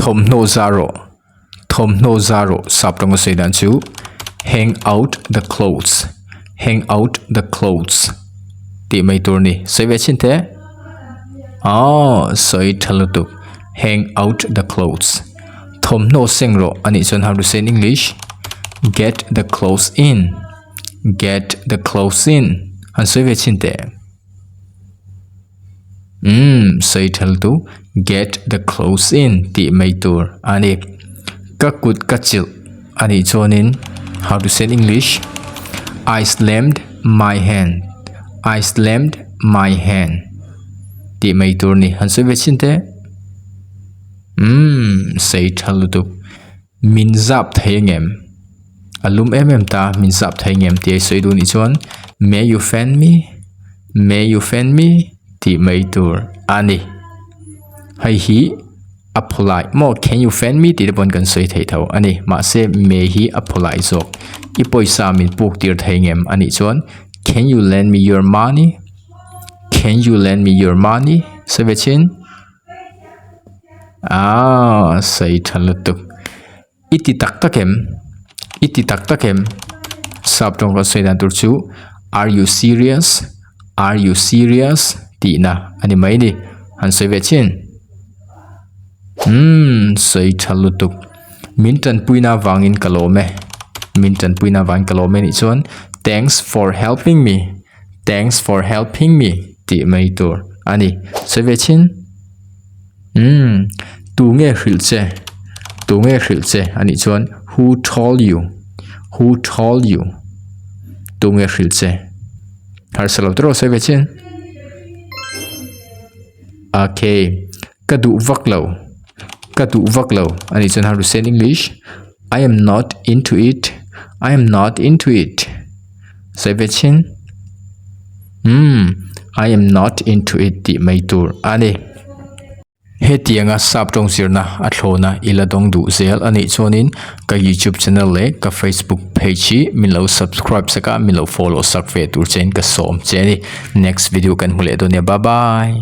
thom no zaro sap ṭawnga sei dan chu hang out the clothes ti mai tur ni sei ve chin te sei thalutuk hang out the clothes thom no sengro ani chon how to say in English get the clothes in han sei ve chin te sei thaltu get the clothes in ti mai tur ani ka kut ka chil ani chonin how to say in English I slammed my hand ti mai tur ni han sei ve chin te sei thalutuk min zap thei ngem alum em ta min zap thei ngem ti sei du ni chon may you fan me ti mai tur ani hay hi apply mo can you fan me ti bon kan sei thei tho ani ma se may hi apply jok I poisa min puk tir thei ngem ani chon can you lend me your money sei ve chin sei thalutuk iti tak takem sap ṭawnga sei dan tur chu are you serious ti na ani mai ni han sei ve chin sei thalutuk min tan puina wangin kalome ni chon thanks for helping me ti mai tur ani sei ve chin tu nge hril che ani chon who told you tu nge hril che har salo tro sei ve chin okay ka du vak lo ani chon how to say in English I am not into it sei ve chin I am not into it ti mai tur ani he tianga sap ṭawng sirna a thlawna ila dong du zel ani chonin ka YouTube channel le ka Facebook page hi min lo subscribe saka min lo follow sak ve tur chen ka som cheni next video kan hule do ne bye bye